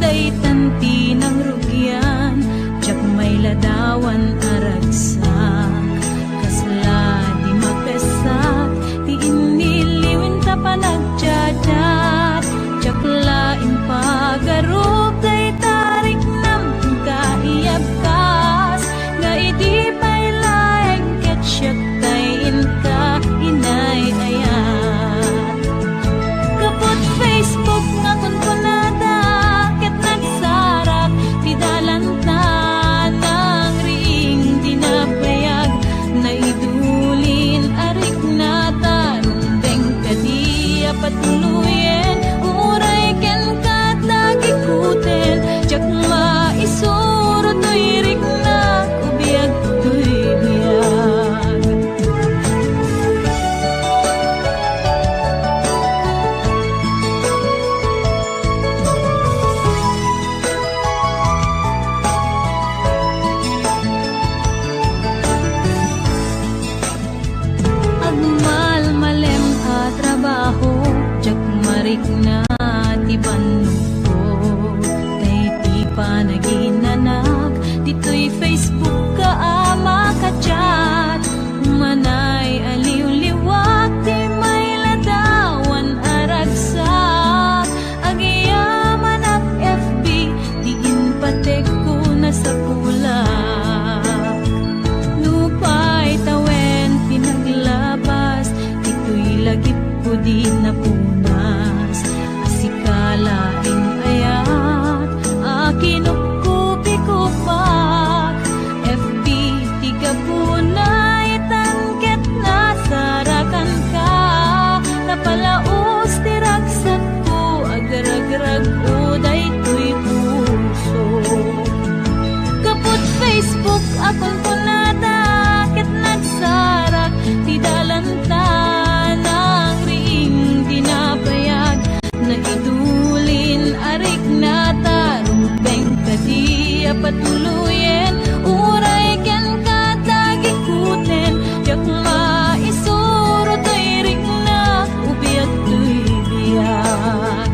daytan ng rugyan, jak may ladawan aragsak, kasla di mapesak, di iniliwin ta panagjadat, jak lain pagarup day tarik nam kaiyabkas, nga idi pay laeng ketsyat tayin ka inay ayat. Kapot Facebook nga kunkunada, ket nagsarak ti dalanta ng ring dinabayag, na idulin arik na tarumbeng kadi apatuluyen, uray ken katagikuten, jak maisuro to'y rik na ubiyag to'y biyag. Agmal malem a trabaho, jak marik na ti banko, tay ti panaginanak, dito'y Facebook ka ama ka-chat, manay aliw-liwak, ti may ladawan aragsak, agiyaman at FB, diin patek ko na sa kulak. Lupay tawen pinaglabas, dito'y lagip ko di napunas, asikalaing ayat, akinupkupi ko pak, FB tiga punay tangket na sarakan ka, napalaos tiragsak ko, agaragrag ko daytoy puso. Kaput Facebook akong punada, ket nagsarak ti dalanta ng ring dinabayag, na idulin arik na tarumbeng kadi apatuluyen, uray ken katagikuten, jak maisuro to'y rik na ubiyag to'y biyag.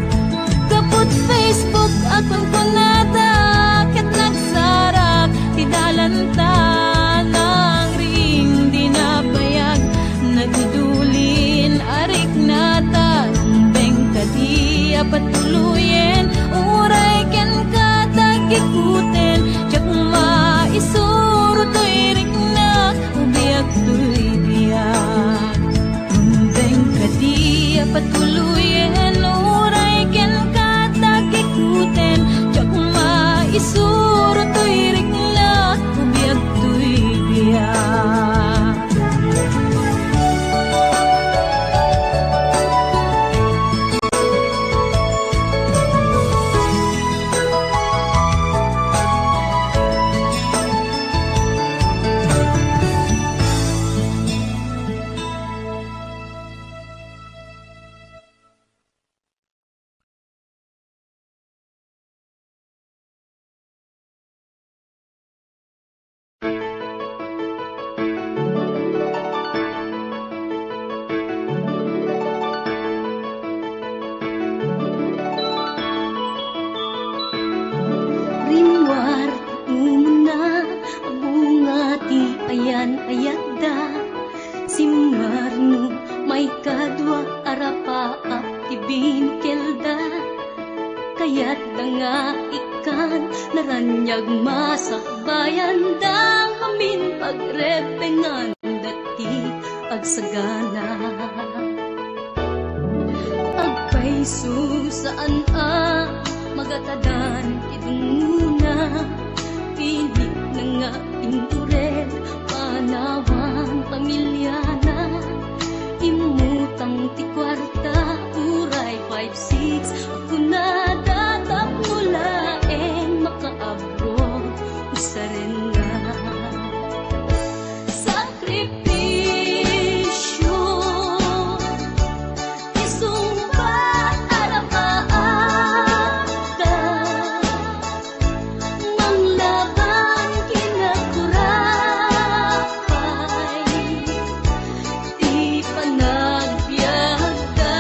Kaput Facebook akong punada, ket nagsarak ti dalanta ng ring dinabayag, na idulin arik na tarumbeng kadi apatuluyen, uray ken katagikuten, jak maisuro to'y rik na ubiyag to'y biyag. Rumbeng kadi apatuluyen, uray ken katagikuten, jak maisuro to'y rik na ubiyag to'y biyag. Rinwar umuna bunga ti ayan ayadda, simmarno may kadwa arapaap ti binkelda, kayat da nga ikan naranyag masakbayan da, amin pagrepengan dati agsagana. Agpaiso saan magatadan idunguna, pinik na nga indurel panawang pamilyana, imutang ti kwarta uray 5-6, ako na datap mulaeng makaabro usaren nga. Sakripisyo isumbat arapaata, manglaban kinakurapay, di panagbiagda.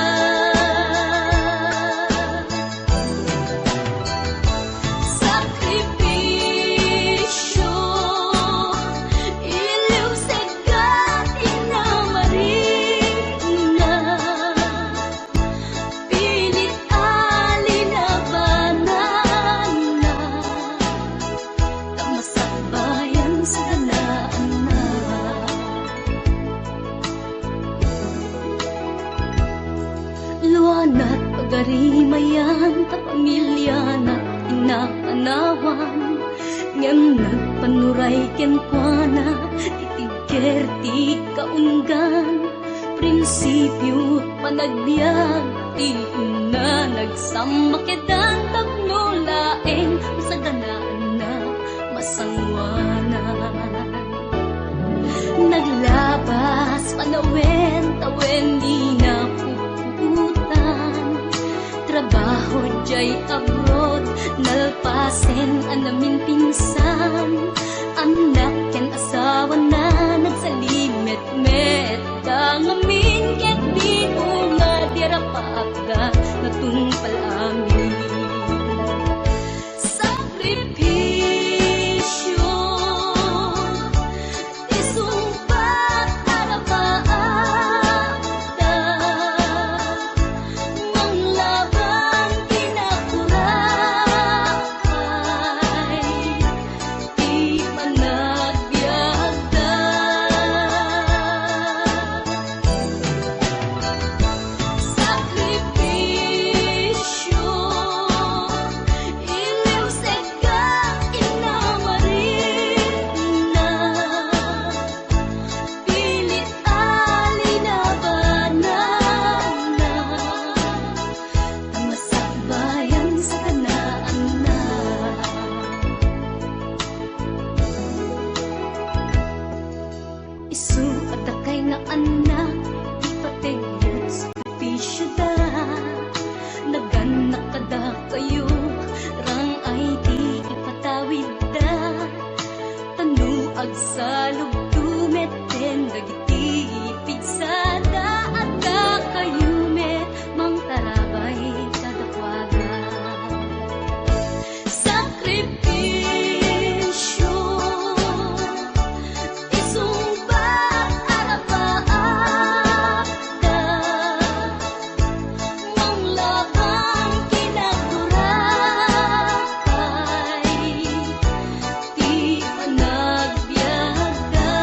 panawan ngem nagpanuray ken kuana titigger ti kaunggan prinsipyo panagbiag ti na nagsamakedan tapno laeng sa ganaan na masangwanan naglabas panawen tawen di na puputan trabaho jay abroad nalpasen anamin pinsan anak ken asawa na nagsalimet-met kangamin ket di nga dirapagda natumpal amin sakripisyo isumpat arapaagda manglaban kinakurakay di panagbiagda sakripisyo iliw seka inamarin na pilit alinabanan na masakbayan sa kanaan na isu at akay nga anak ipatingot sa pisyo da naganak kada kayo rang ay di ipatawid da tanuag sa lugdumet ten dagiti pigsada at da kayo met mang tarabay kadakwaga sakripisyo isumbat arapaagda manglaban kinakurakay di panagbiagda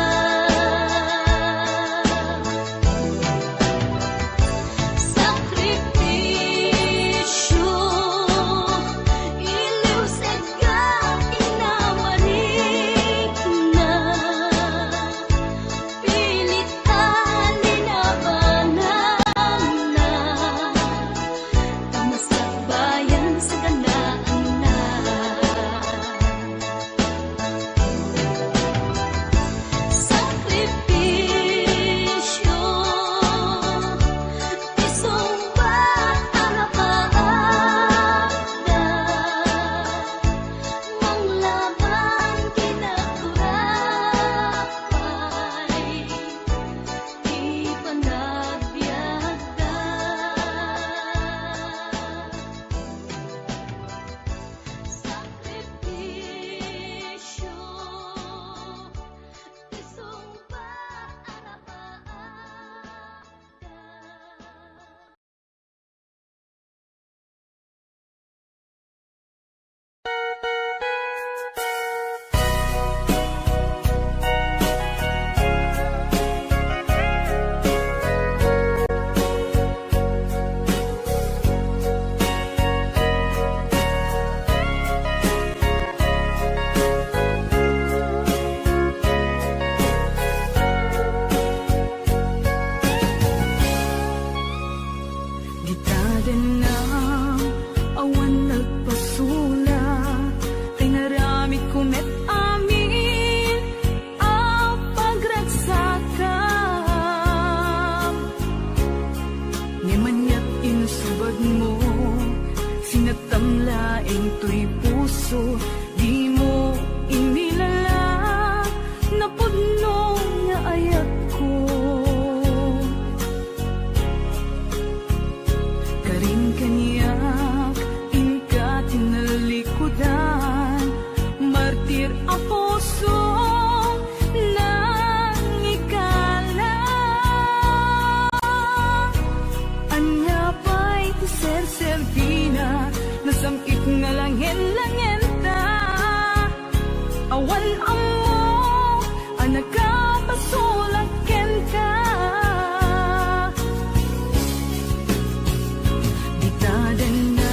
sakripisyo iliw seka inamarin na pilit alinabanan na kamasakbayan sa ganaan na sakripisyo isumbat arapaagda manglaban kinakurakay di panagbiagda sakripisyo isumbat arapaagda Gitaden na awan nagpasula kay naramid kumet amin ang pagragsakan Ngimanyat insubad mo sinatamlaeng to'y puso di mo inilala na pudno nga ayat ko karin kanyak inka tinalikudan martir ang puso nang ikala anya pa'y tiser-servina nasamkit nga langin-langin ta awan amo anak ka pasulaken ka Gitaden na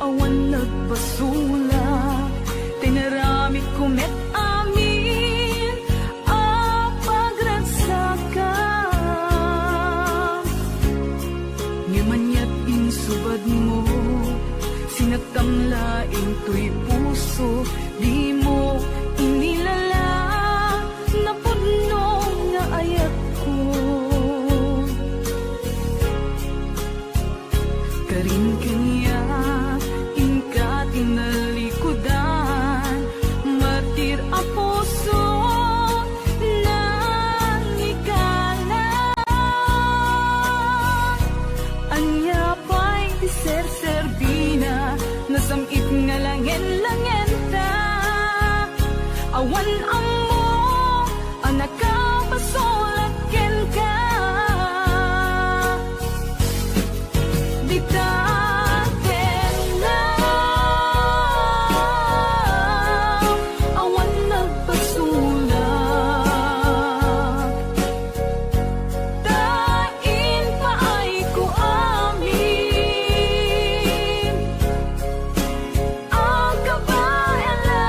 awan nagpasula nga tamlaing to'y puso, di mo inilala, napudno nga ayat ko. Karin kanya, ingka tinalikudan, matir a puso, nang ikala. Anya pa'y di ser-serbina, nasamit nga langen-langen ta. Awan amo, anak ka, pasulaken ka. Di taten na, awan nagpasulak. Dain pa ay ko amin, ang kabayan lang.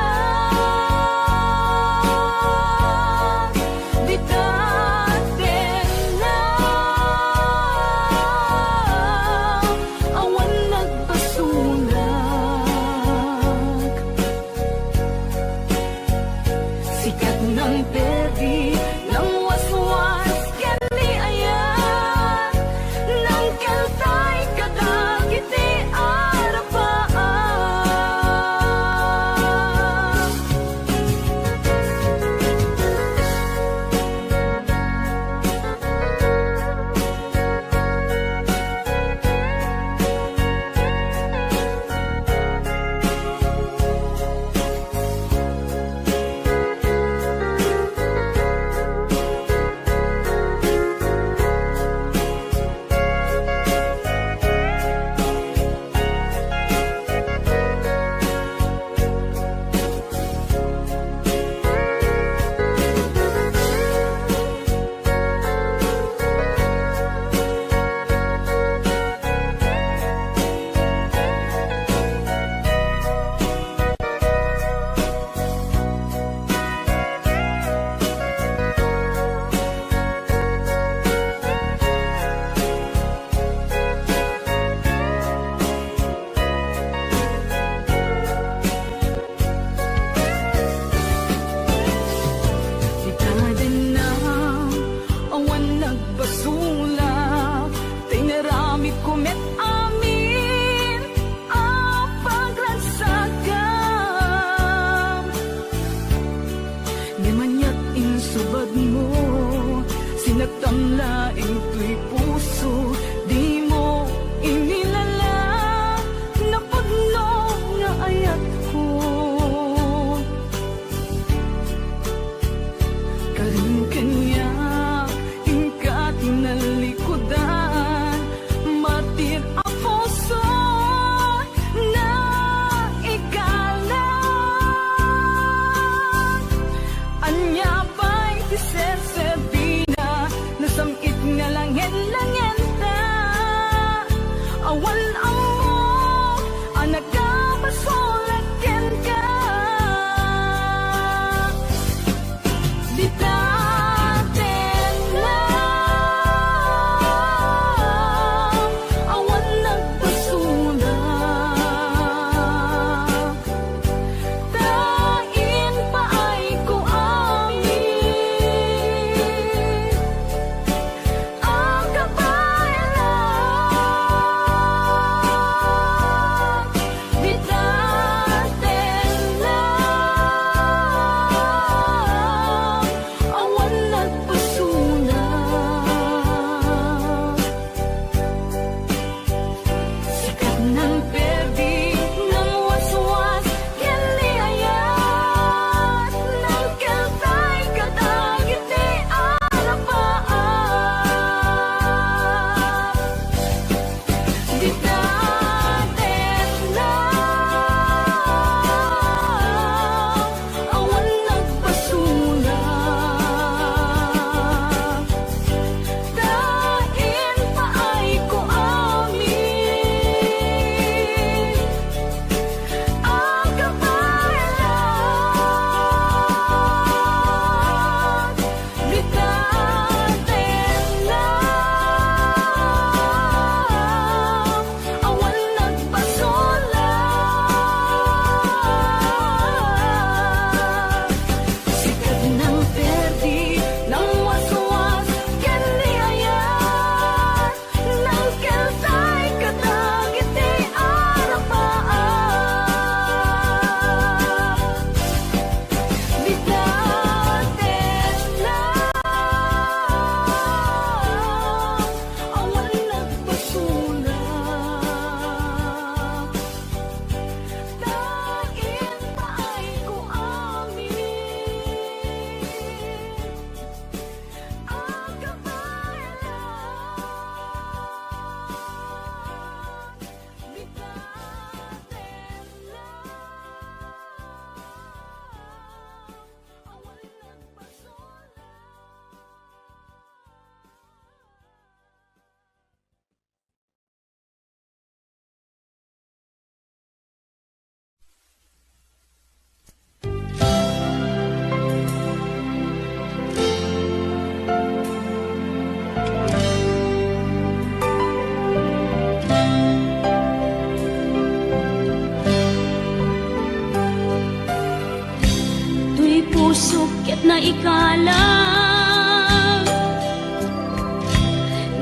ikalang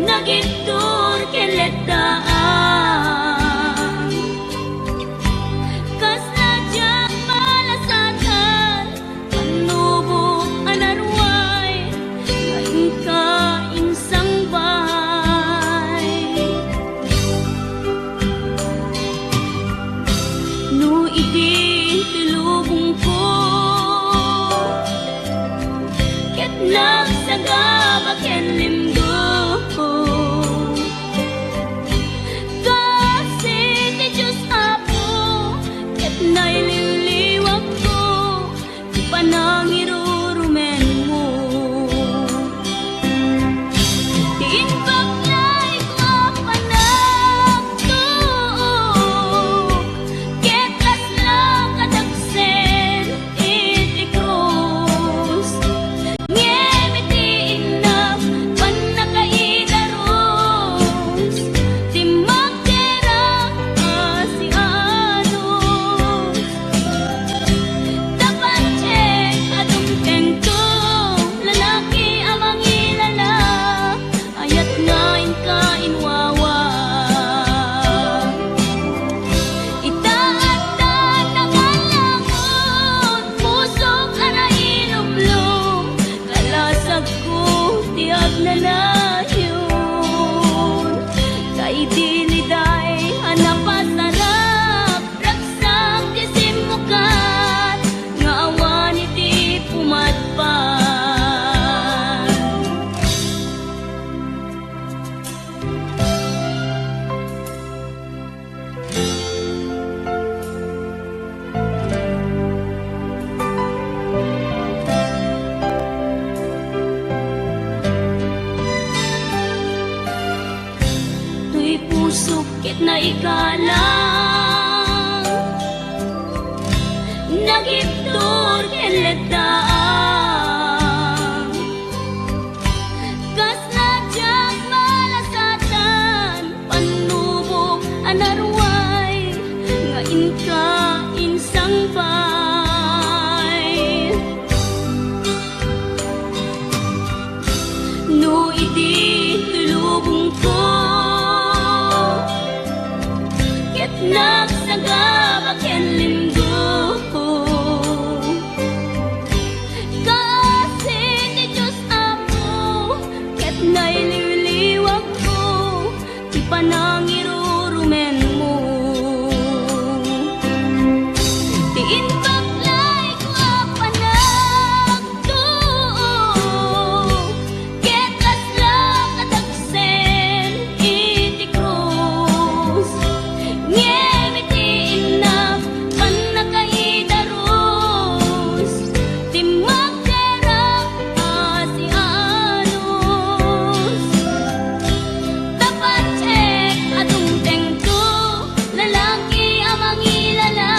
nagitur keletaan kas najak malasatan panubok anarway kain ka insang bay no idi tilubong ko ket nagsagaba ken limdo kasi ti Diyos Apo ket naililiwag ko ti panangirurumen mo ti inbaklay ko panagtuok ket kasla kadagsen iti krus ngemi ti inap panakaidaros ti magdera asianos tapancek adungteng ko lalaki amang ilala ayat ngain ka inwawa itaat nangalangon pusok ana ilumlum kalasag ko tiag nanayon kay diliday hanapasarap raksak ti simukan nga awan iti pumatpan tuy pusok ket na ikalang nagiptur ken letaan kas najak malasatan panubok anarway nga inka insang bay no idi tulubong ko ket nagsagaba ken limdo kasi ti Diyos Apo ket naililiwag ko ti panangirurumen mo ti inbaklay ko panagtuok ket kasla kadagsen iti krus ngemi ti inap panakaidaros ti magdera asianos tapancek adungteng ko lalaki amang ilala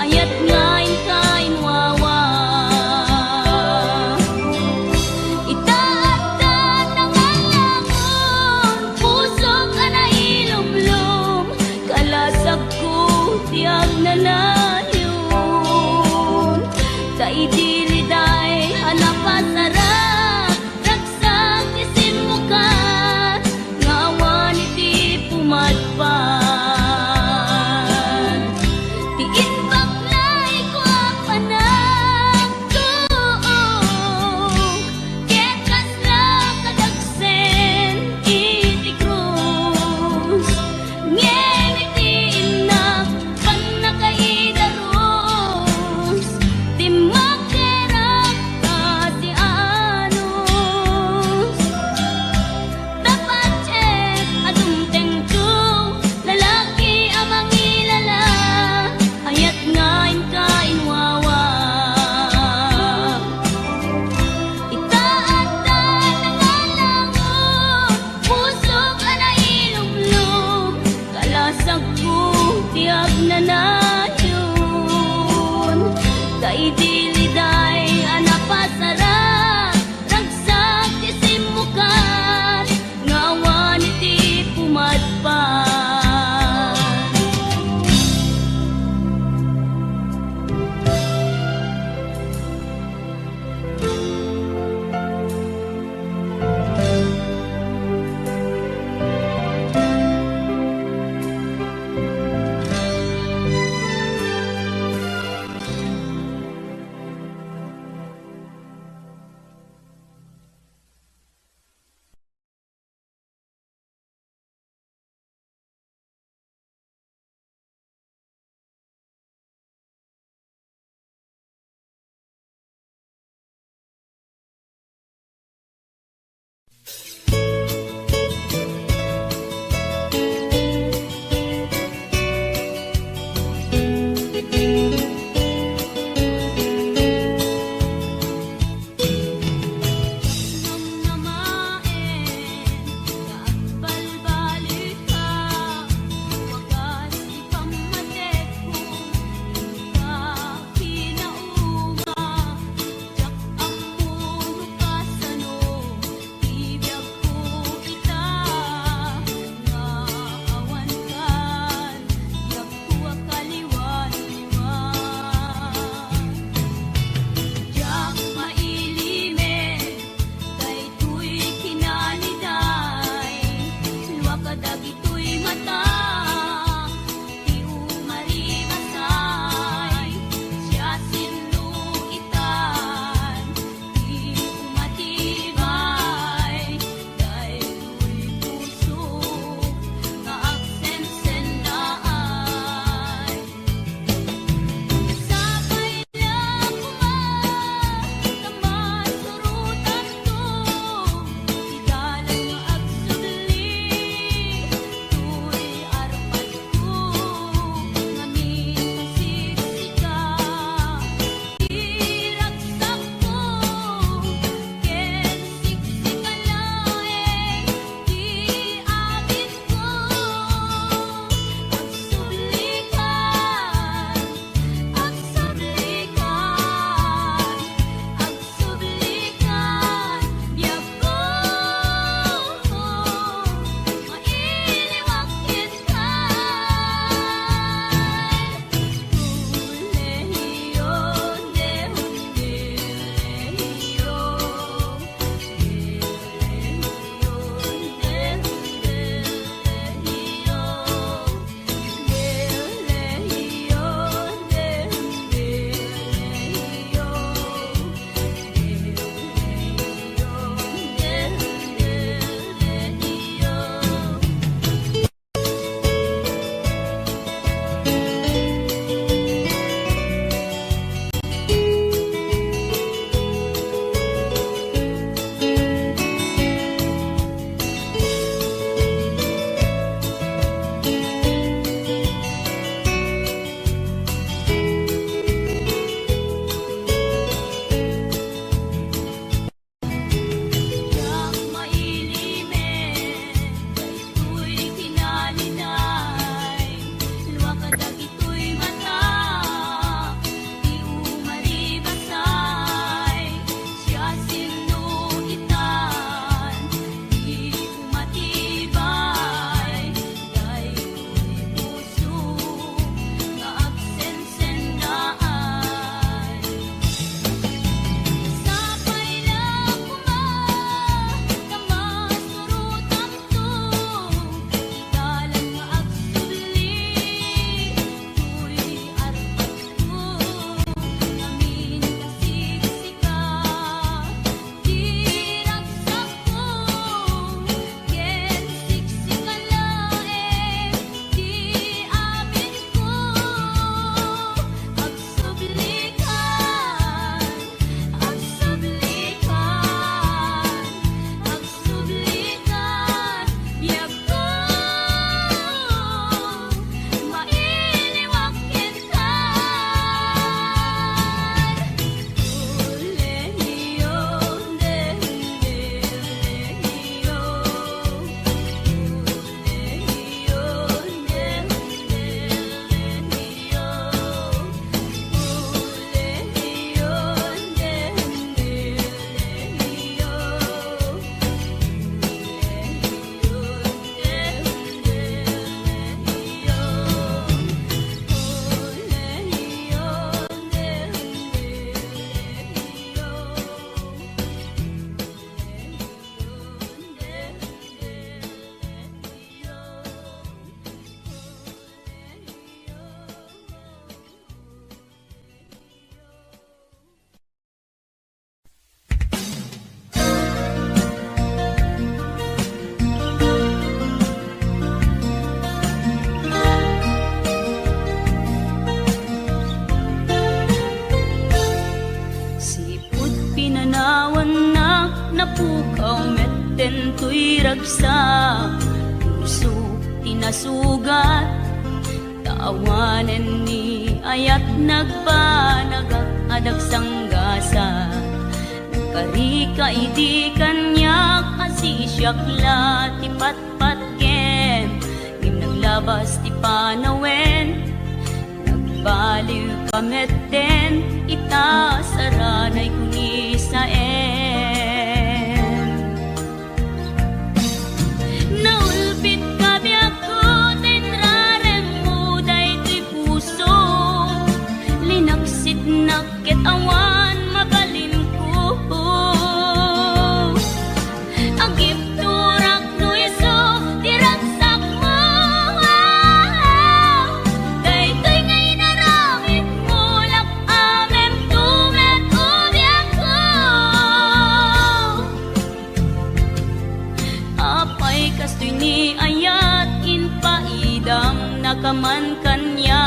ayat ngain ka inwawa itaat nangalangon pusok ana ilumlum kalasag ko tiag nanayon kay diliday hanapasarap raksak ti simukan nga awan iti pumatpan ti inbaklay ko panagtuok ket kasla kadagsen iti krus ngemi ti inap panakaidaros ti magdera asianos tapancek adungteng ko lalaki amang ilala ayat ngain ka inwawa itaat nangalangon pusok ana ilumlum kalasag ko tiag nanayon kay diliday hanapasarap ragsak ti simukan nga awan iti pumatpan to'y ragsak, puso tinasugat, taawanan ni ayat nagbanagak adag sanggasa. Karika idi kanyak asisyak la ti patpatken, ngim naglabas ti panawen, nagbaliw kameten, ita saranay kuni saen. Naulpit kabiyak ko, tinrarem mo daytoy puso, linaksit nakit awan mabalin ko. Agip turak no iso, tiragsak mo, daytoy ngay naramit mo, lak amem tumet ubiyak ko. Apay kastoy ni ayat inpaidam nakaman kanya,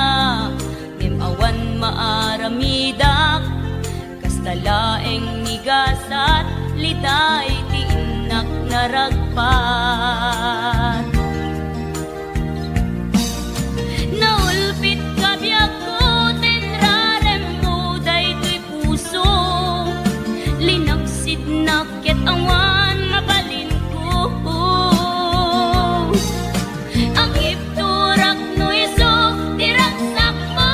awan maaramidak, kastalaeng nigasat, litay ti inak naragpat. Naulpit kabiyak ko, tinrarem mo daytoy puso, linaksid nakit awan mabalin ko. Agip turak no iso, tiragsak mo,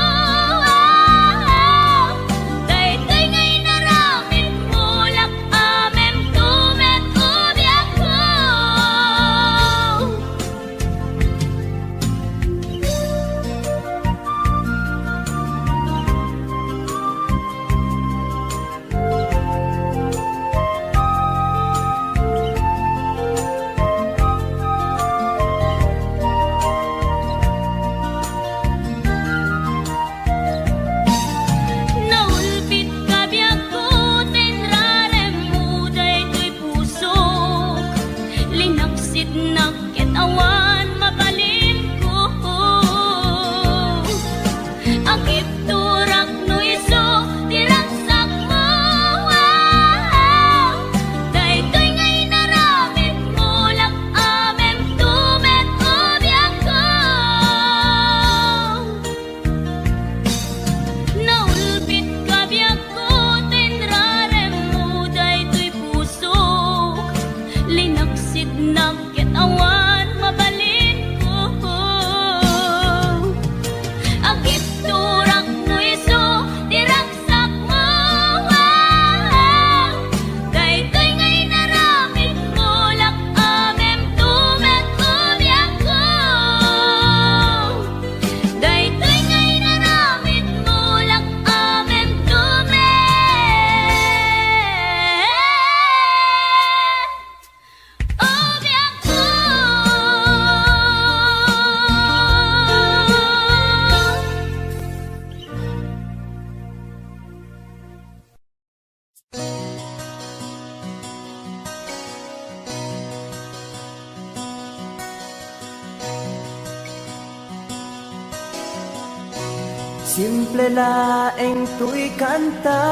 simple laeng tuy kanta,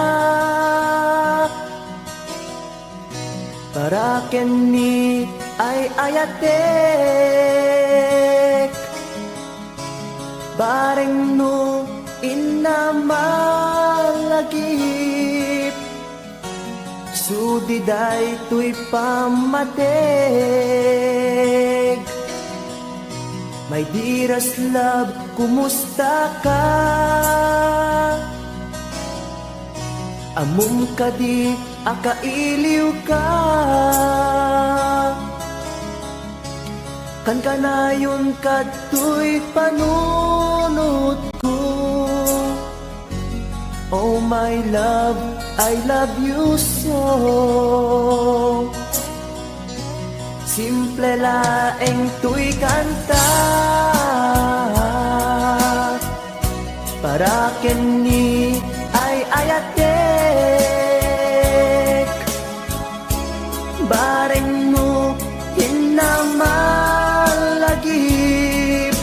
para kenni ay ayatek, bareng no inamalagip, sudiday tuy pamatek. My dearest love, kumusta ka? Amum ka di, akailiw ka. Kan kanayon kadtoy panunot ko. Oh my love, I love you so. Simple laeng tuy kanta, para kenni ay ayatek, bareng mo hinamalagip,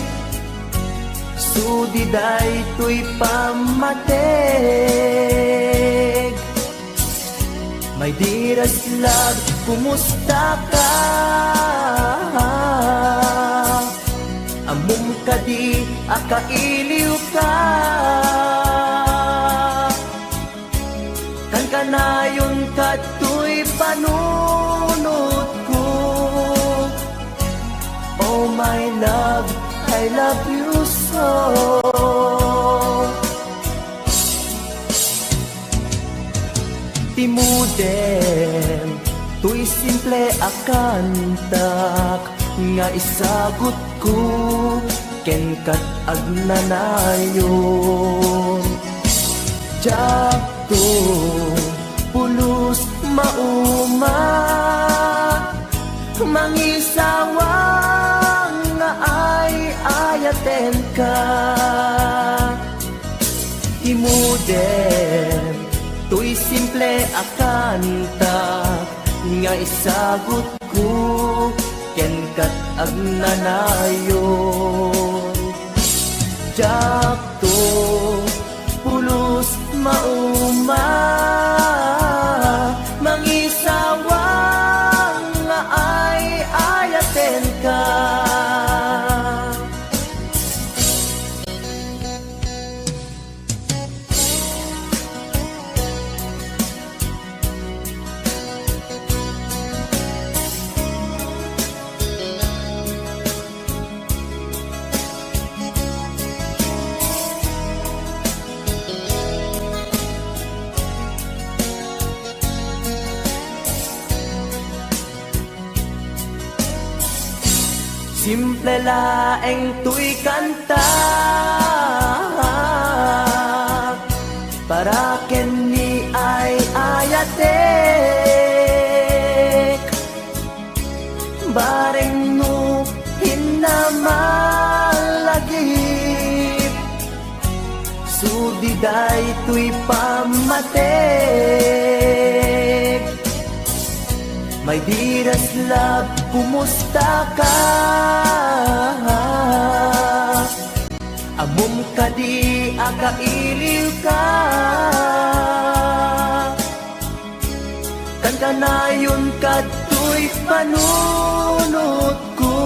sudiday tuy pamatek. My dearest love, kumusta ka? Among kadi akailiw ka. Kan kanayon katoy panunod ko. Oh my love, I love you so. Timuden, tuy simple akantak, nga isagot ko, ken kat agnanayon. Jakto, pulos mauma, mangisawang nga ay ayaten ka. Timuden, tuy simple akanta, nga isagot ko, ken kat agnanayon. Jakto, pulos mauma, mangisawang nga ay ayaten ka. Simple laeng tuy kanta, para ken ni ay ayatek. Bareng no hinamalagip, sudiday tuy pamatek. My dearest love, kumusta ka? Amom kadi akailiw ka. Kan kanayon katoy panunod ko.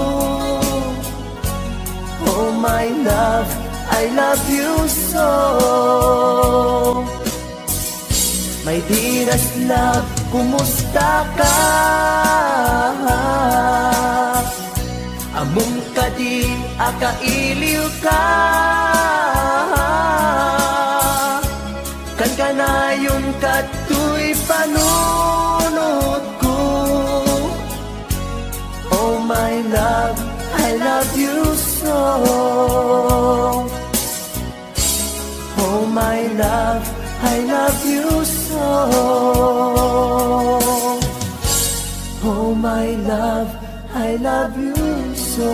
Oh my love, I love you so. My dearest love, kumusta ka? Among kadi akailiw ka. Kan kanayon katoy panunod ko. Oh my love, I love you so. Oh my love, I love you so. Oh my love, I love you so.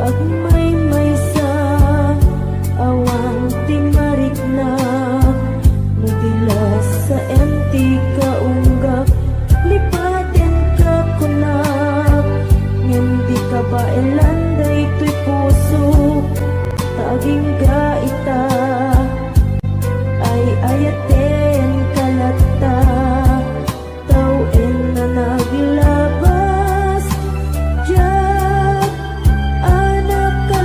Agmay-may sa awang timarik na Nagdilas sa empty kaunggap Lipatin ka kunap Ngindi ka ba elanday to'y puso Taging gaita Ay ayaten kalata Tawin na naglabas Diyak anak ka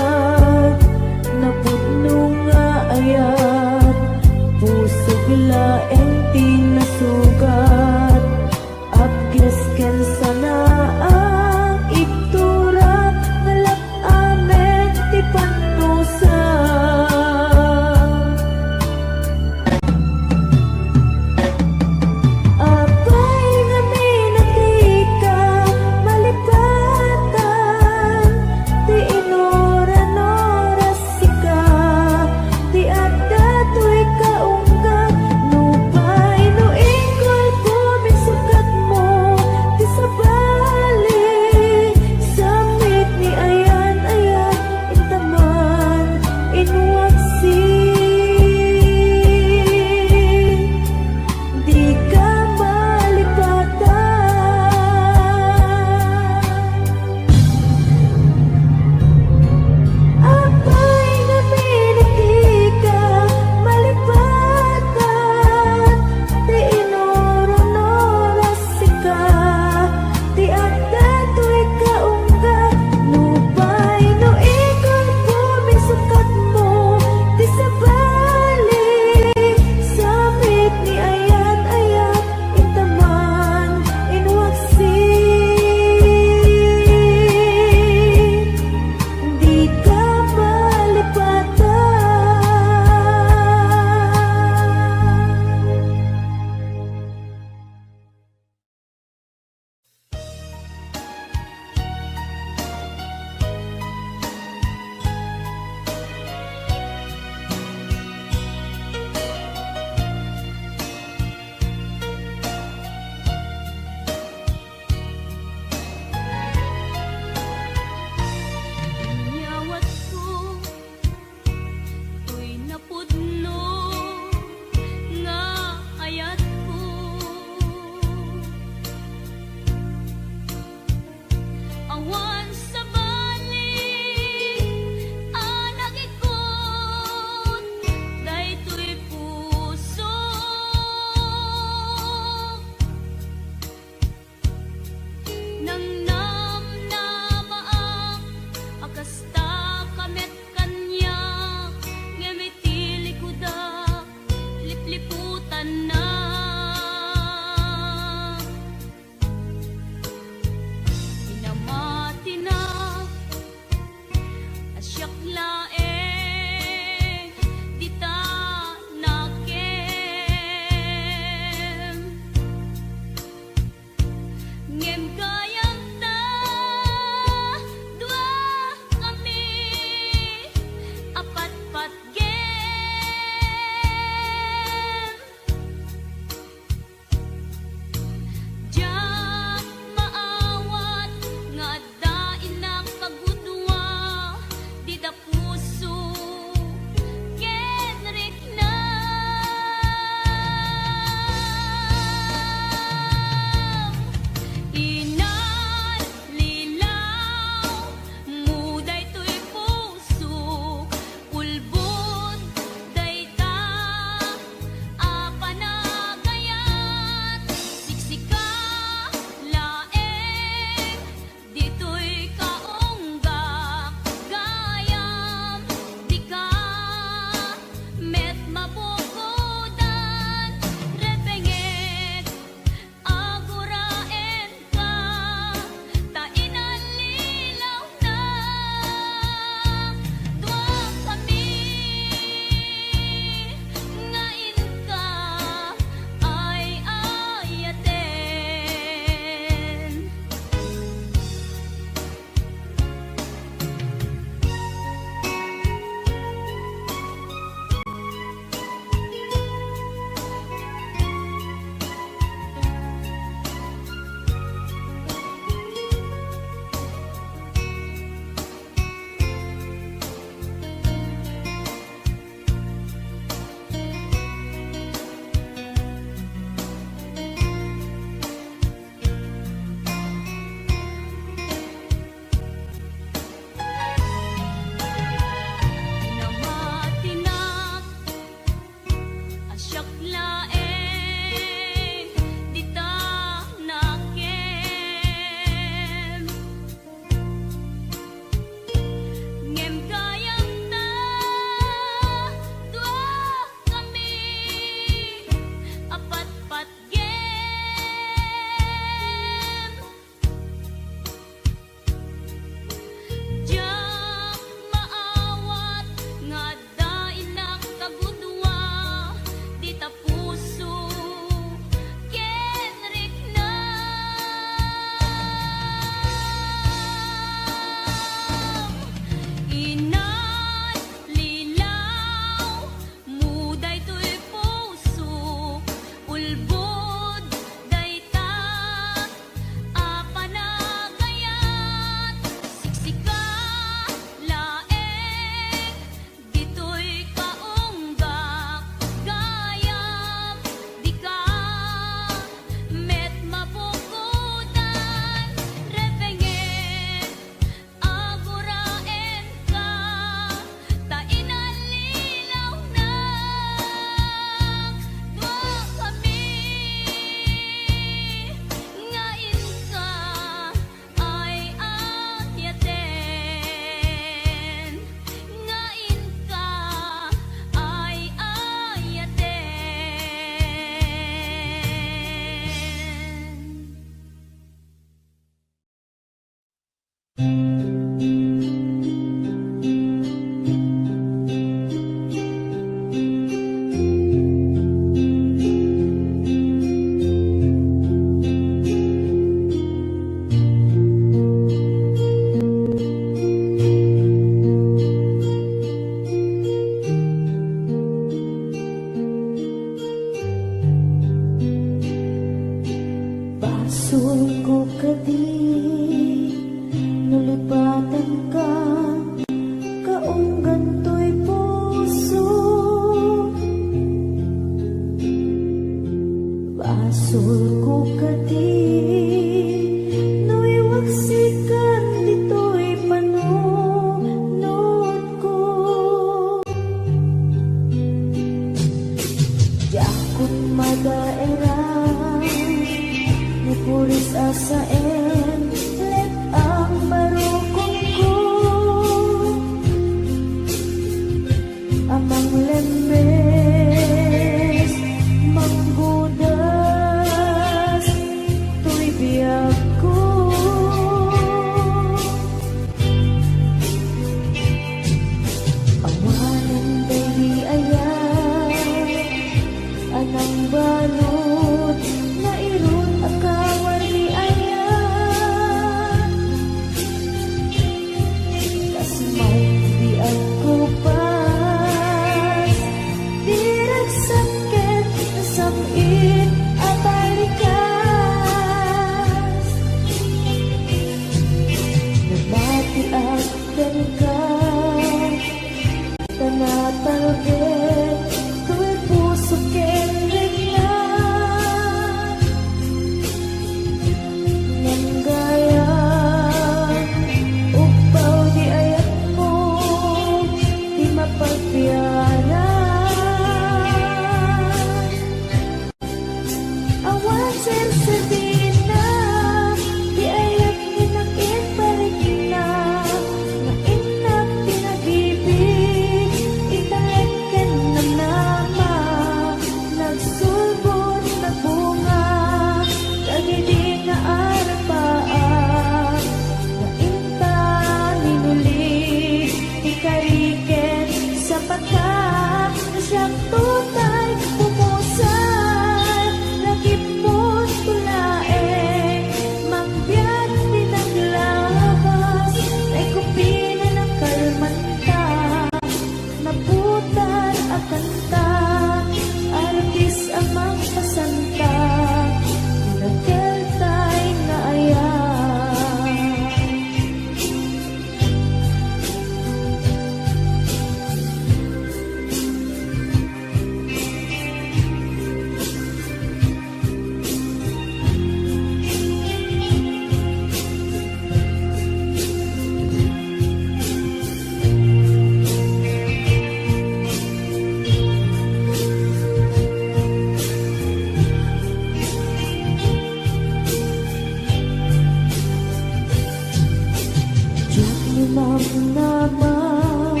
namnaman.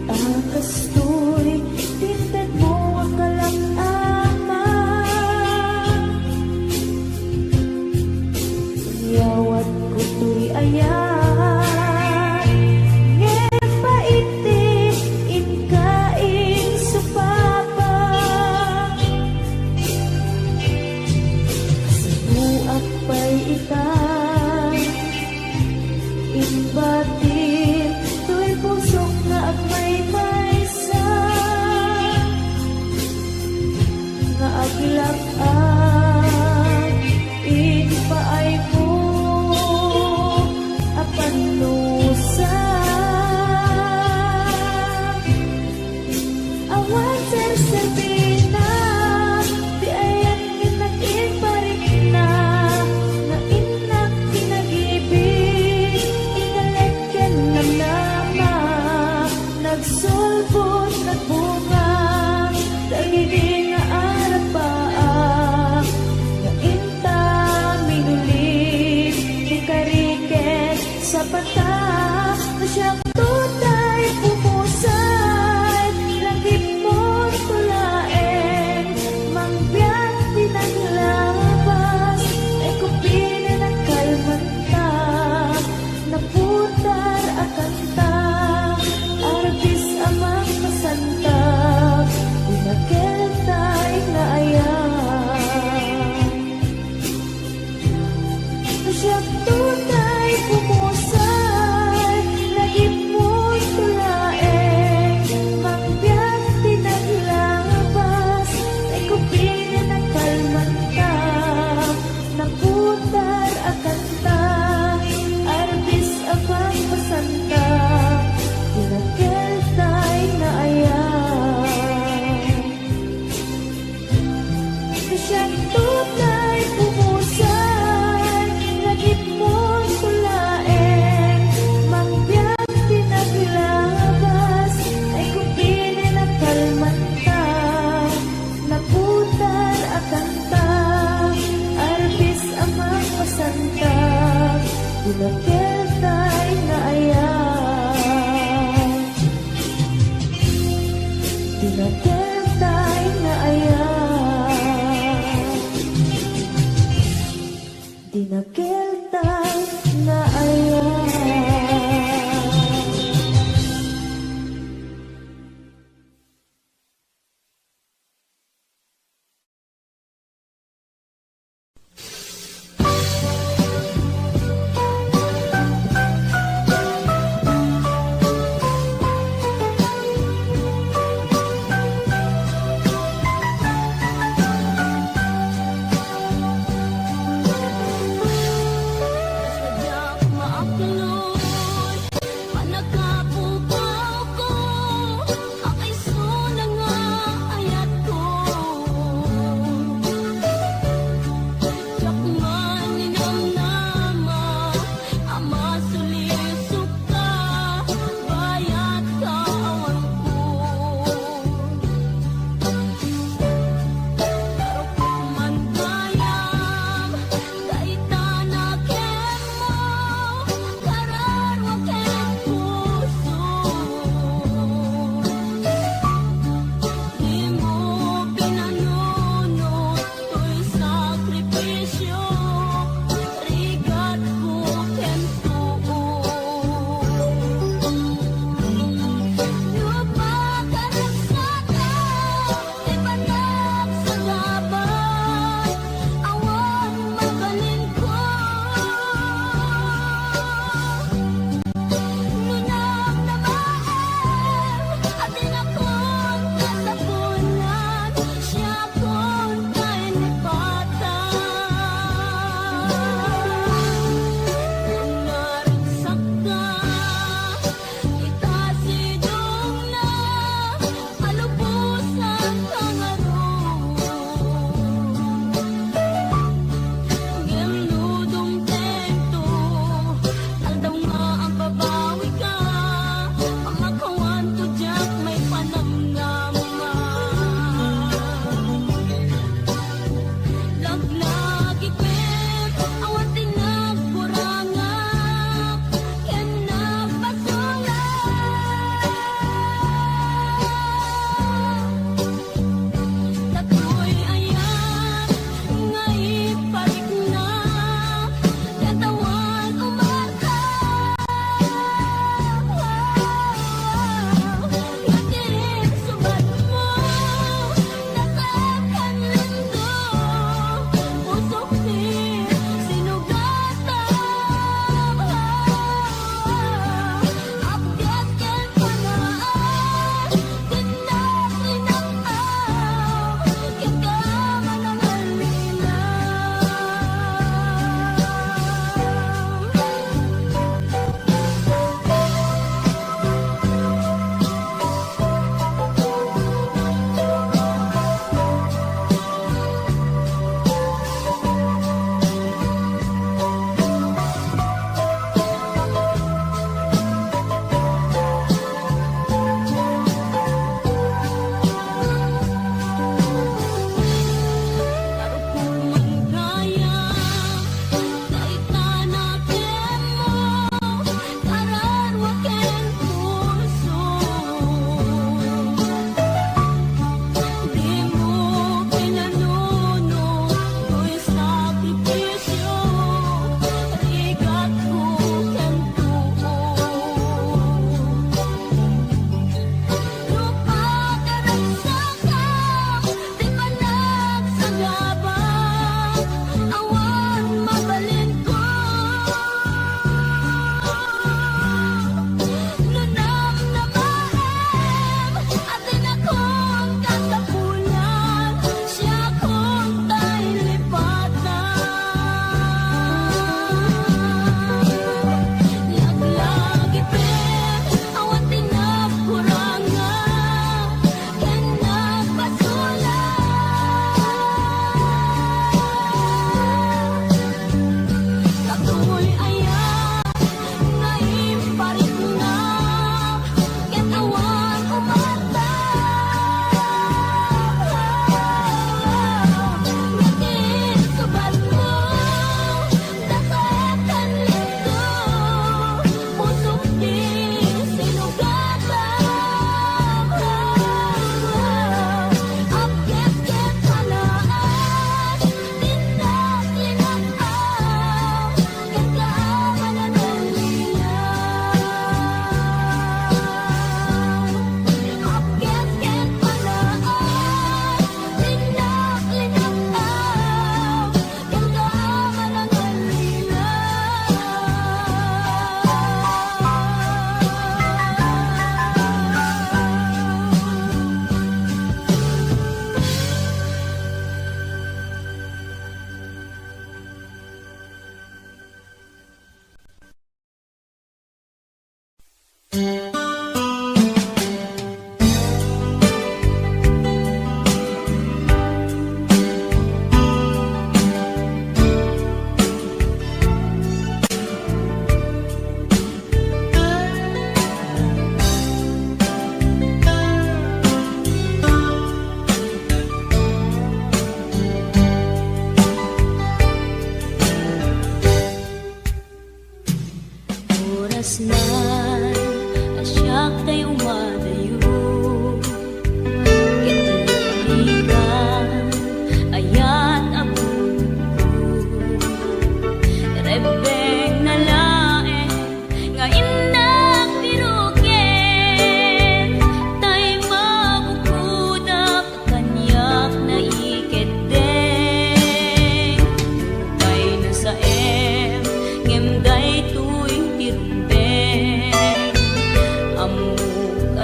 Akastoy, tinted mo ang kalak-aman. Yawat ko to'y ayan, ngepaiti, inkain supapa. Buak pa'y itan, inbatin, to'y pusok na agmay maysa. Nga agilak-an, inpaay mo, apan nusa. Awan ser-serbina, di ayan ginakin parik na, nga inak pinag-ibig, inalagyan namnama, nagsulbot, nagbunga, dagiti nga arapaa, nga inta minulit, di kariket sa bata, na siyang tutay pumusay, langit mo tulaeng, mangbiyak pinaglabas, ay kupina ng kalmanta, naputar akanta, arbis amang masanta, pinagkentay na ayan. Siyang tunay pumusay, lagip mo tulaeng, mangbiyak pinaglabas, ay kupina ng kalmanta, naputar akanta, arbis amang masanta, pinagkentay na ayan. Siyang tunay pumusay, lagip mo tulaeng, mangbiyak pinaglabas, ay kupini ng kalmanta, naputar akanta, arbis amang masanta, pinagkentay na ayan. Pinagkentay na ayan. Dinakiltay na ayan. oras na asyak tayo madayo. Kitulika ayat abong rebeng na lae nga indak piruken tay mabukuda kanyak na iketeng tay na sa ngemday tuwing tirumbeng amuk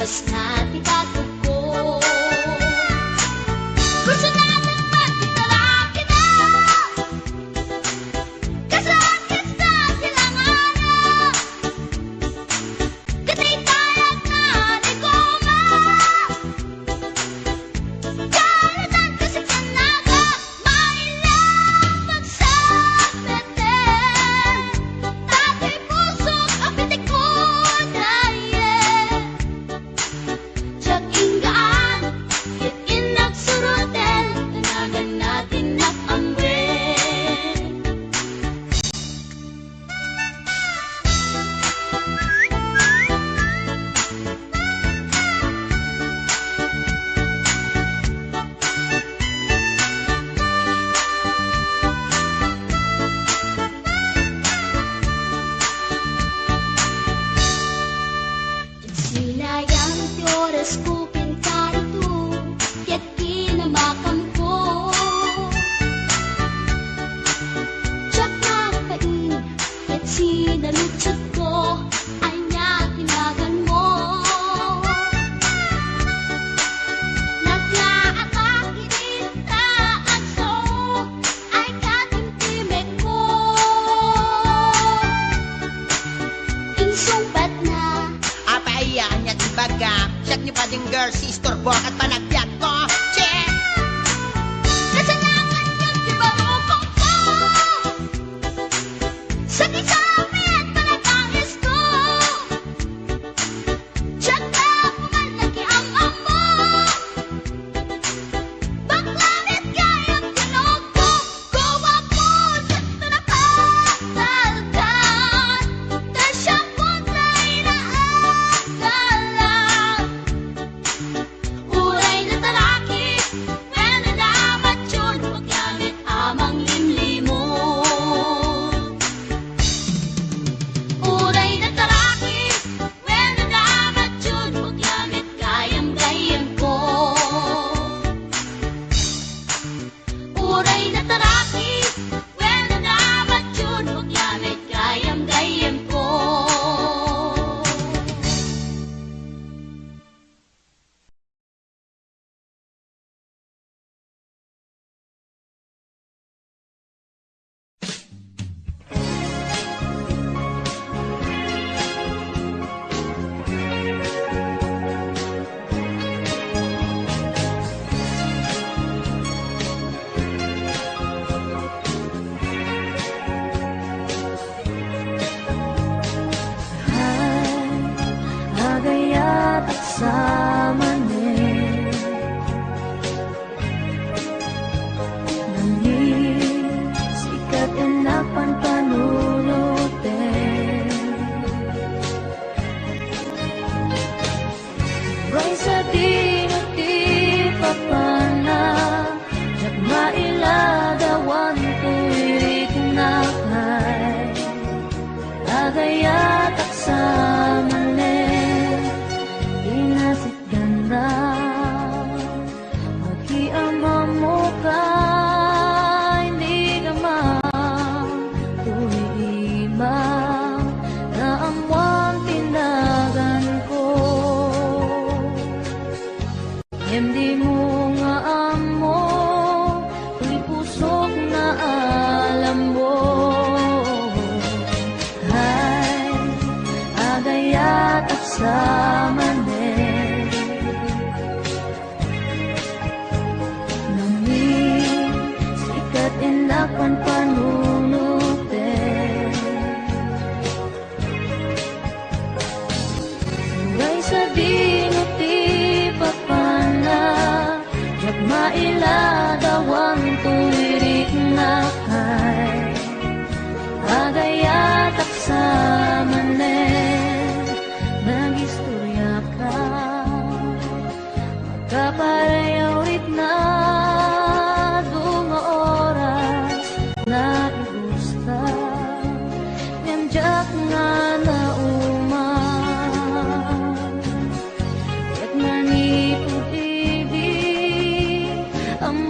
Kas na titatuko Gusto natin magtitalaki na Kasakit sa silanganan Katay talag na ligoma Kalatan kasi kanaga Mailang pagsapeten Tati pusok ang pitik ko dahil Tsak inggaan, yakin nagsurutin Tanagan natin at amrin Sinayang ti oras ko pinkarito Ket kinamakan ko Tsak napain Ket sinalutsot ko Ay niya tinagan mo Naglaatang inita at so Ay katimtimek ko Insumpat na Apayaan niya tibaga Siyak niyo pa din girl, sister, buwak at panagbiag ko Check! Kasalanan yung tibarukong ko Sa kisabi at panagangis ko Tsak na pumalaki ang amo Baklanit kayang tinog ko Gawa po sa tanapatalkan Tasyang puntlay na agalan Uray na talaki When nalamat yun Huwag gamit amang limlimon Uray na talaki When nalamat yun Huwag gamit gayam-gayam ko Uray na talaki When nalamat yun Huwag gamit gayam-gayam ko Agayat at samanin Nangis sikat enapan panunutin Ray sa dinuti papana Jak mailadawan tuwirik nakay Agayat at samanin Inasit ganda Mag-iama mo ka Hindi ka tuwiiba Na amwang tinagan ko Hindi mo nga amo Tuy pusok na alam mo Hay agayat at samanin Nangis sikat inakan panunutin Ngay sa dinuti papana Jak mailadawan tuwirik na kay Agayat at samanin Nagistorya ka Magkaparayawit na Dunga oras Na igusta Nyanjak nga na uman Ket manipod ibig Ang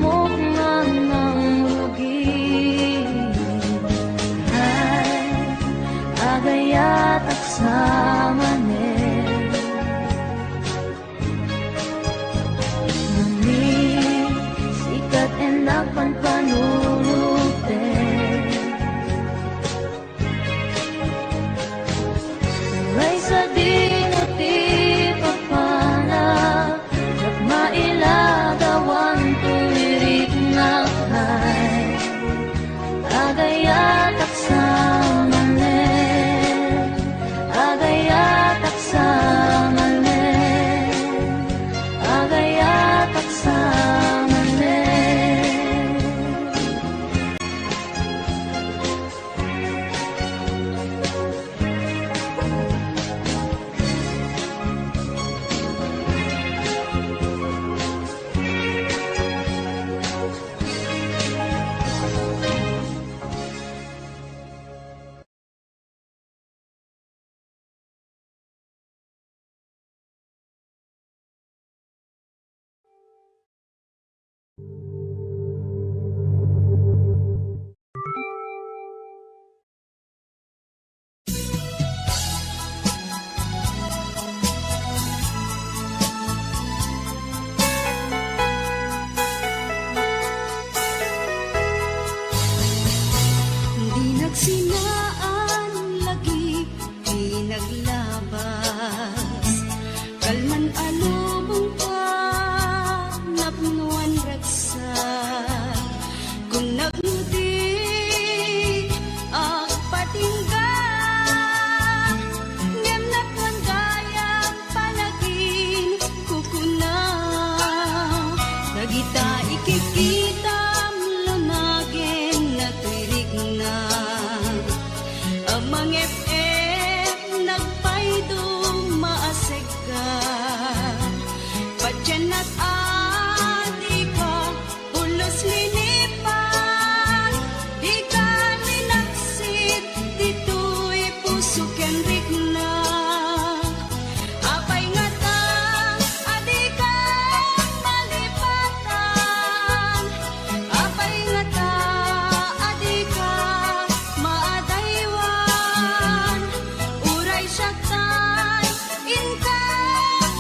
syaktan, inka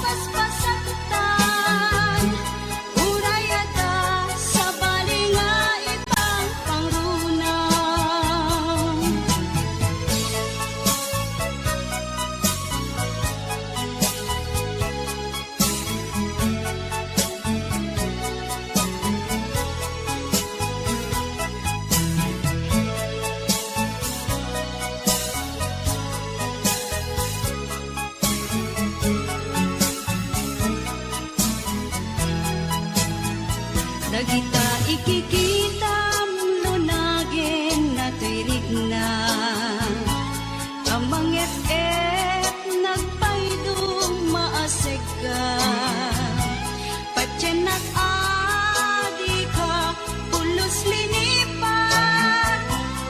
paspasaktan, uray ada sa balinga ipang pangrunang. Dagita ikikita lunagin na tuirig na amang et nagpaydong maaseg ka patyanak adi ka pulos linipan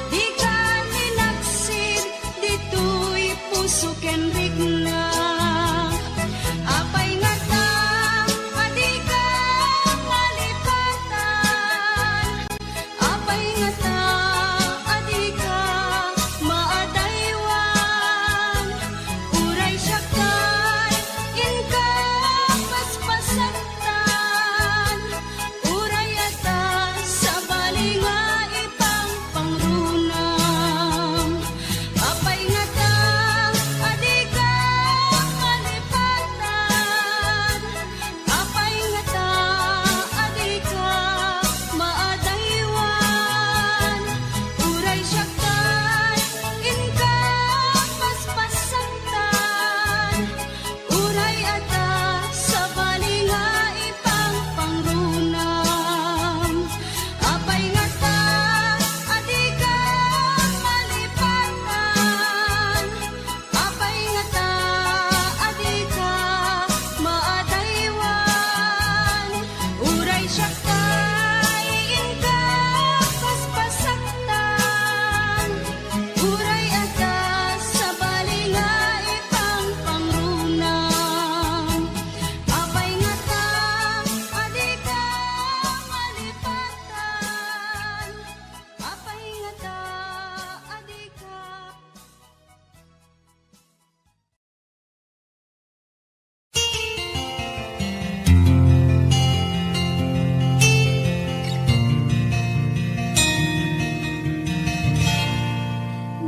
di ka ninaksid dito'y puso ken rigna apay nga ta adi ka malipatan apay nga ta adi ka maadaywan uray syaktan inka paspasaktan uray ata sa balinga ipang pangrunam apay nga ta adi ka malipatan apay nga ta adi ka maadaywan uray syaktan inka paspasaktan uray ata sa balinga ipang pangrunam apay nga ta adi ka malipatan apay nga ta adi ka maadaywan uray syaktan inka paspasaktan uray ata sa balinga ipang pangrunam apay nga ta adi ka malipatan apay nga ta adi ka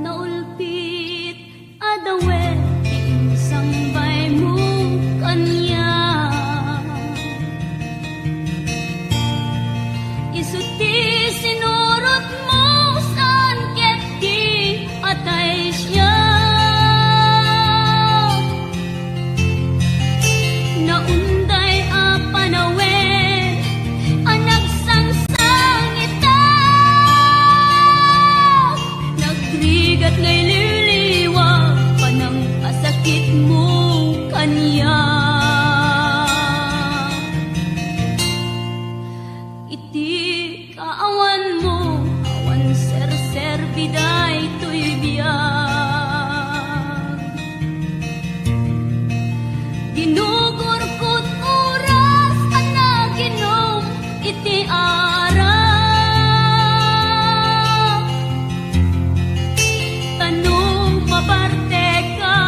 naulpit adawet insambay mo kanya isuti sinurot mo saan ket di atay siya naunday a panawen anak sangsang ita nagrigat ngay liliwag panang asakit mo kanya iti kaawan mo awan ser biday to'y biyag ginugur ko't oras anaginom iti arap tanong maparte ka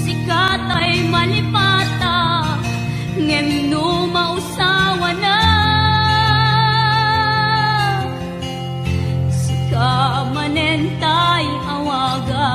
sikatay malipata ngenno mausawa na sika manentay awaga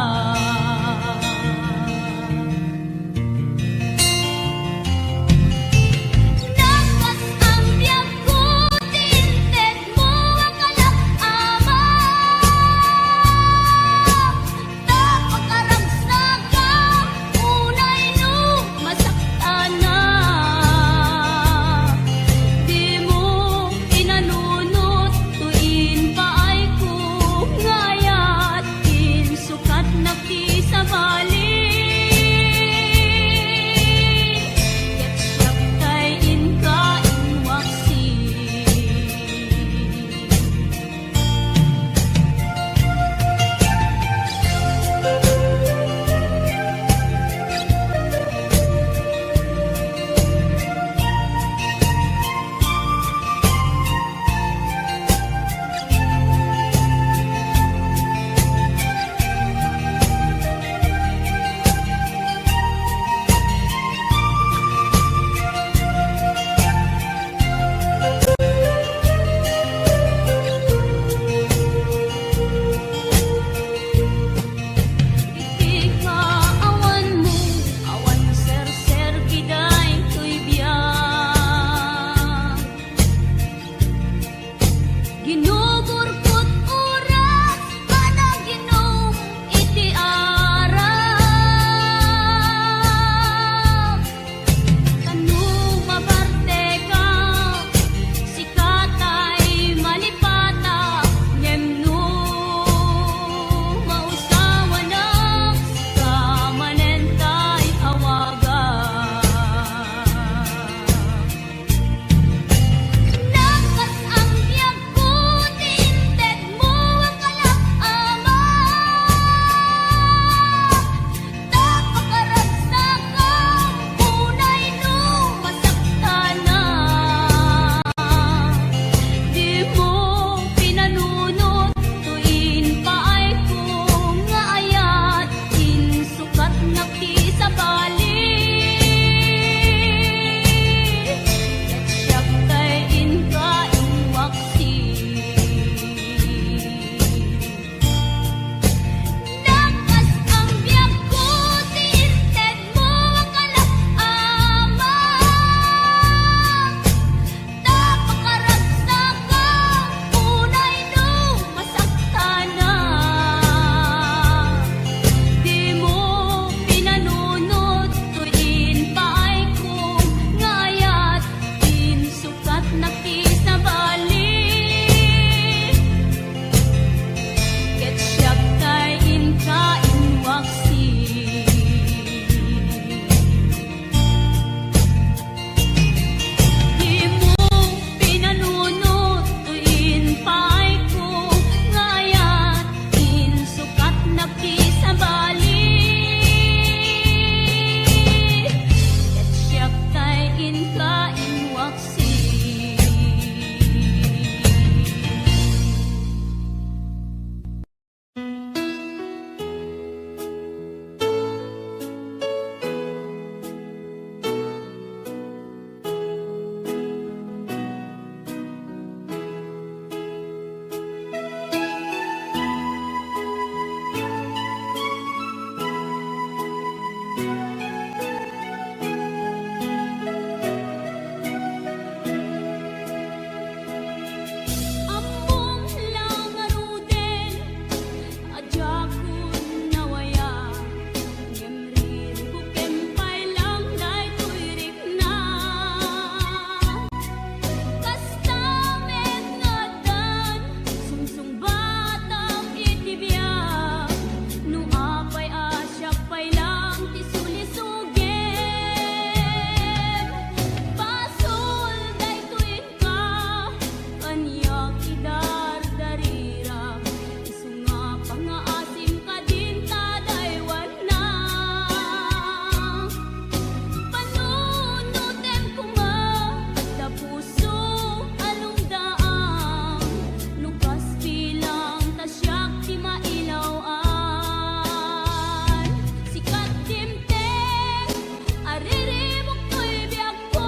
Ambong lang aruden, ajakon nawaya. Ngemri bukem pailang day tuirik na. Kastamet ngadan, sungsung batang itibiyag. Nu apay asyak pailang tisulisugem. Pasul day tuin ka, kanyak idardarira. Isunga pangaasim ka din tadaywan na. Panunutem kuma, da puso along daang. Lukas bilang tasyak di mailawaan. Sikat timteng, aririmok ko'y biyak ko.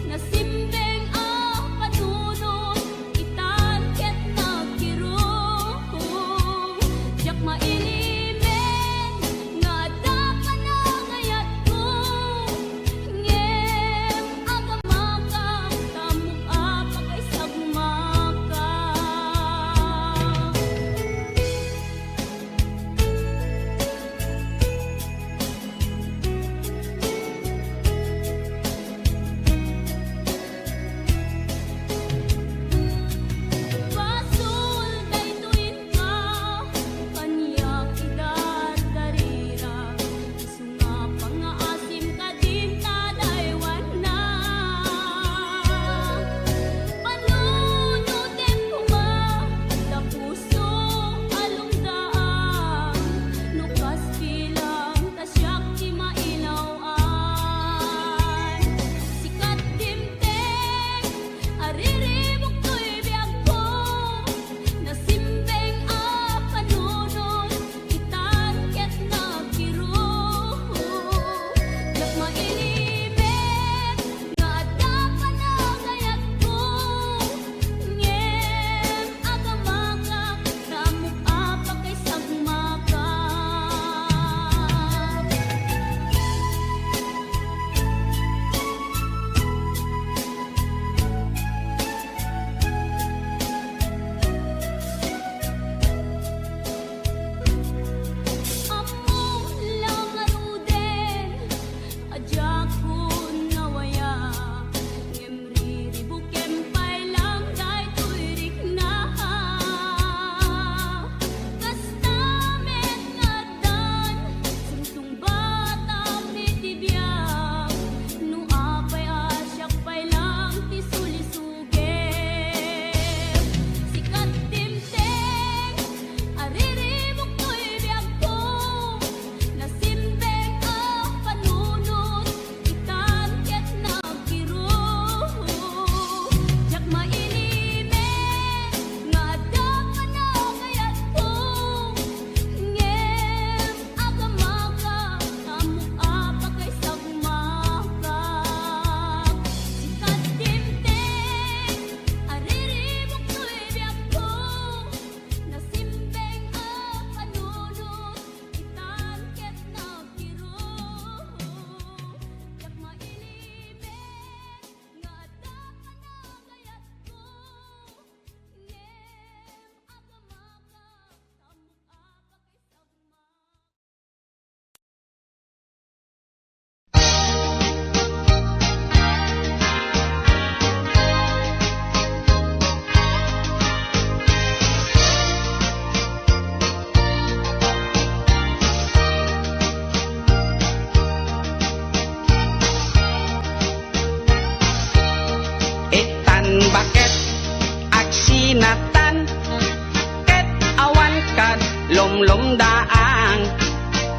Nasimbeng ang panunod, itanket nagkirong. Diyak mailimen, nga dapan ang ayat ko. Ngem agamaka, tamok apakay sagmaka. Pasul day tuin ka, kanyak idardarira. Isunga pangaasim ka din tadaywan na. Panunutem kuma, da puso along daang. Lukas bilang tasyak di mailawaan. Sikat timteng, aririmok ko'y biyak ko. Nasimbeng ang panunod, itanket nagkirong. Diyak mailimen, nga dapan ang ayat ko. Ngem agamaka, tamok apakay sagmaka. Ambong lang aruden, ajakon nawaya. Ngemri bukem pailang day tuirik na. Kastamet ngadan, sungsung batang itibiyag. Nu apay asyak pailang tisulisugem. Sikat timteng, aririmok ko'y biyak ko. Nasimbeng ang panunod, itanket nagkirong. Diyak mailimen, nga dapan ang ayat ko. Ngem agamaka, tamok apakay sagmaka. Sikat timteng, aririmok ko'y biyak ko. Nasimbeng ang panunod, itanket nagkirong. Diyak mailimen, nga dapan ang ayat ko. Ngem agamaka, tamok apakay sagmaka. Itan bakit agsinatan, ket awan kad lomlom daang.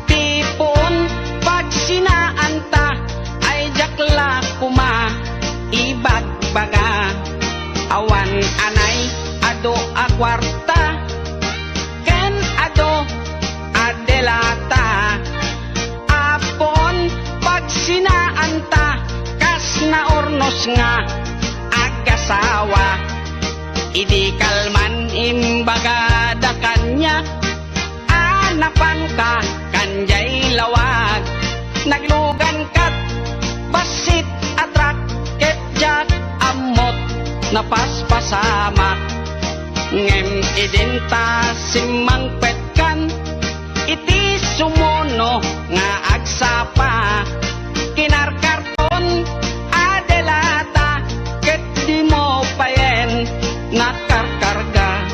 Tipon pagsinaan ta, ay jakla kuma ibagbaga. Awan anay ado a kwarta, ken ado adelata. Apon pagsinaan ta, kas na ornos nga agasawa. Idi kalman imbaga da kanya, anapan ka kanjay lawag. naglugan kat basit atrak ket jak amot napaspasamak ngem idinta simang petkan iti sumuno nga agsapa kinarkarton adelata ket di mo payen nakarkarga.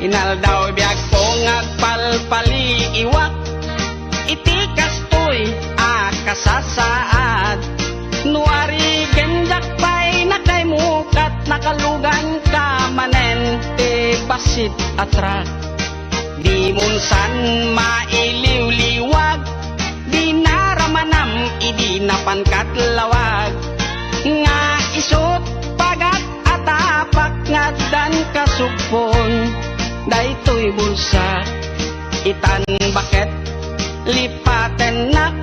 Inaldaw biag ko ngagpalpali iwak iti kastoy kasasaad nuari genjak pay nakay mukat nakalugan ka manen te basit atra di munsan mailiw-liwag di naramanam idi napankat lawag nga isot pagat atapak ngadan kasupon daytoy bulsa itan baket lipaten nak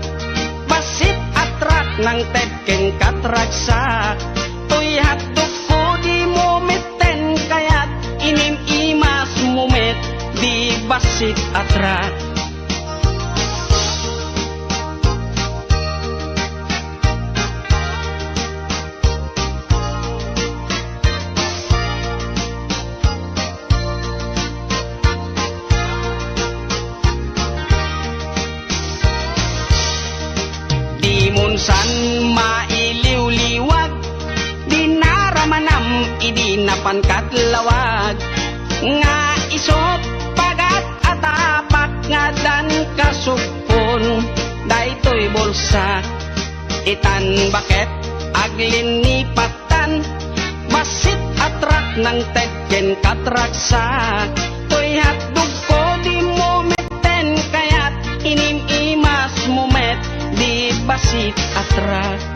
basit atrak nang tedken katragsak tuy hatuk ko di mometen kayat inim imas mumet di basit atrak. Munsan mailiw-liwag di naramanam idi napankat lawag nga isot pagat atapak ngadan kasupon daytoy bulsa itan baket aglinipatan basit atrak nang tedken katraksak toy hatdug ko di mometen kayat inim imas mumet di basit atrak.